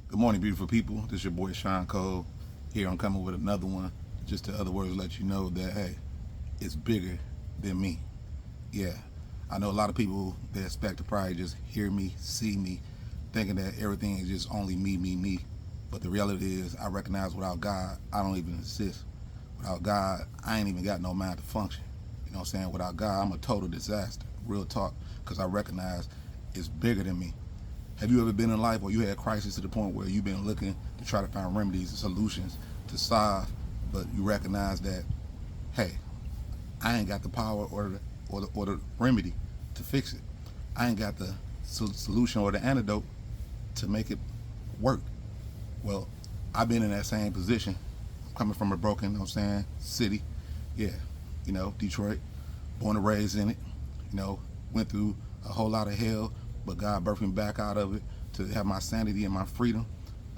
Good morning, beautiful people. This is your boy Sean Cole. Here I'm coming with another one. Just to other words, let you know that hey, it's bigger than me. Yeah, I know a lot of people they expect to probably just hear me, see me, thinking that everything is just only me, me, me. But the reality is, I recognize without God, I don't even exist. Without God, I ain't even got no mind to function. You know what I'm saying? Without God, I'm a total disaster. Real talk, because I recognize it's bigger than me. Have you ever been in life where you had a crisis to the point where you've been looking to try to find remedies and solutions to solve, but you recognize that, hey, I ain't got the power or the remedy to fix it. I ain't got the solution or the antidote to make it work. Well, I've been in that same position, coming from a broken, you know what I'm saying, city. Yeah, Detroit, born and raised in it. Went through a whole lot of hell, but God birthed me back out of it to have my sanity and my freedom.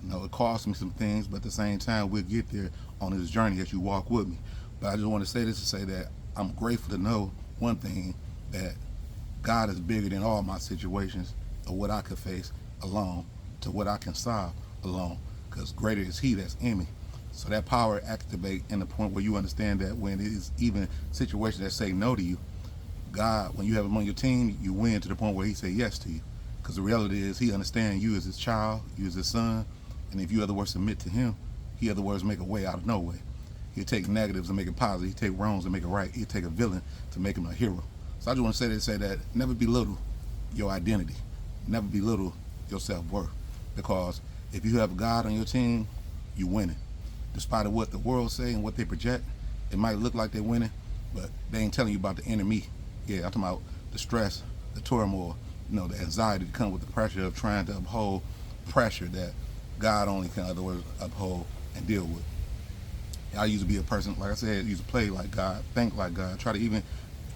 It cost me some things, but at the same time, we'll get there on this journey as you walk with me. But I just want to say this to say that I'm grateful to know one thing, that God is bigger than all my situations or what I could face alone to what I can solve alone, because greater is He that's in me. So that power activate in the point where you understand that when it is even situations that say no to you, God, when you have Him on your team, you win to the point where He say yes to you. Because the reality is He understands you as His child, you as His son, and if you other words submit to Him, He other words make a way out of no way. He'll take negatives and make it positive. He'll take wrongs and make it right. He'll take a villain to make him a hero. So I just want to say that never belittle your identity. Never belittle your self-worth. Because if you have God on your team, you winning. Despite of what the world say and what they project, it might look like they're winning, but they ain't telling you about the inner me. Yeah, I'm talking about the stress, the turmoil, the anxiety that comes with the pressure of trying to uphold pressure that God only can, in other words, uphold and deal with. I used to be a person, like I said, used to play like God, think like God, try to even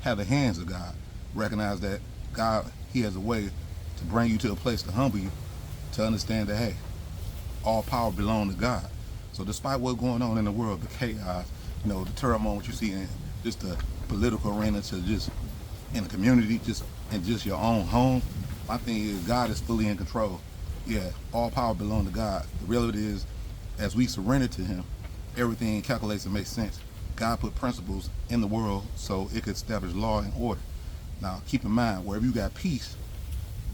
have the hands of God. Recognize that God, He has a way to bring you to a place to humble you, to understand that, hey, all power belongs to God. So despite what's going on in the world, the chaos, the turmoil what you see in just the political arena, to just in the community, just in just your own home, my thing is God is fully in control. Yeah, all power belongs to God. The reality is, as we surrender to Him, everything calculates and makes sense. God put principles in the world so it could establish law and order. Now, keep in mind, wherever you got peace,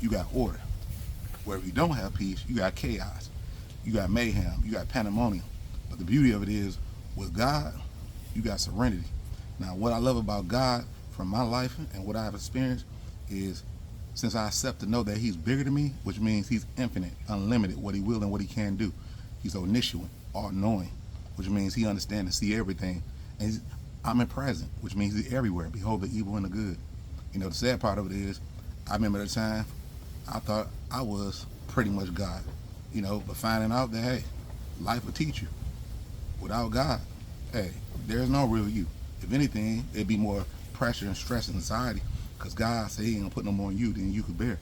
you got order. Wherever you don't have peace, you got chaos. You got mayhem. You got pandemonium. But the beauty of it is, with God, you got serenity. Now, what I love about God from my life and what I've experienced is, since I accept to know that He's bigger than me, which means He's infinite, unlimited, what He will and what He can do. He's omniscient, all-knowing, which means He understands and see everything. And He's omnipresent, which means He's everywhere. Behold the evil and the good. The sad part of it is, I remember the time I thought I was pretty much God, but finding out that, hey, life will teach you. Without God, hey, there's no real you. If anything, it'd be more pressure and stress and anxiety, because God said He ain't gonna put no more on you than you could bear.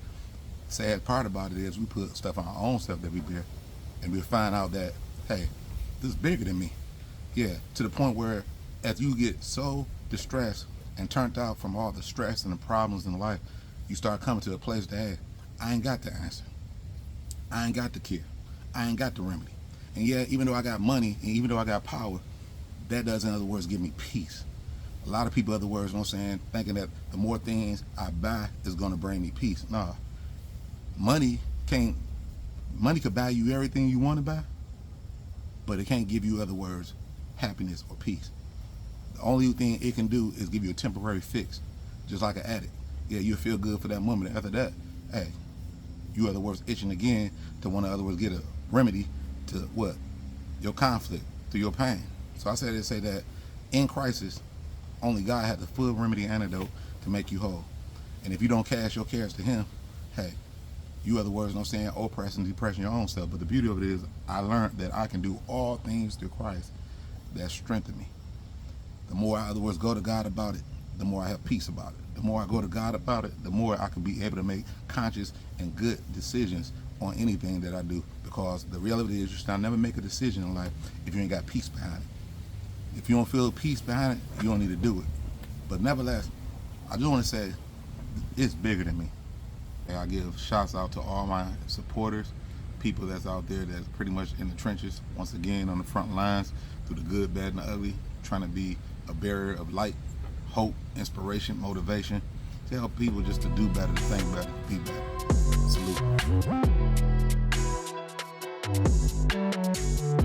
Sad part about it is we put stuff on our own self that we bear, and we find out that, hey, this is bigger than me. Yeah, to the point where as you get so distressed and turned out from all the stress and the problems in life, you start coming to a place that, hey, I ain't got the answer. I ain't got the cure. I ain't got the remedy. And yeah, even though I got money and even though I got power, that doesn't, in other words, give me peace. A lot of people, in other words, you know what I'm saying, thinking that the more things I buy is going to bring me peace. Nah, money can't, money could buy you everything you want to buy, but it can't give you, in other words, happiness or peace. The only thing it can do is give you a temporary fix, just like an addict. Yeah, you'll feel good for that moment. After that, hey, you, in other words, itching again to want to, in other words, get a remedy to what? Your conflict, to your pain. So I say to say that in crisis, only God had the full remedy antidote to make you whole. And if you don't cast your cares to Him, hey, you, other words, you know what I'm saying, oppress and depressing your own self. But the beauty of it is, I learned that I can do all things through Christ that strengthen me. The more I, in other words, go to God about it, the more I have peace about it. The more I go to God about it, the more I can be able to make conscious and good decisions on anything that I do. Because the reality is, you should never make a decision in life if you ain't got peace behind it. If you don't feel peace behind it, you don't need to do it. But nevertheless, I just want to say, it's bigger than me. I give shouts out to all my supporters, people that's out there that's pretty much in the trenches, once again on the front lines, through the good, bad, and the ugly, trying to be a bearer of light, hope, inspiration, motivation, to help people just to do better, to think better, be better. Salute.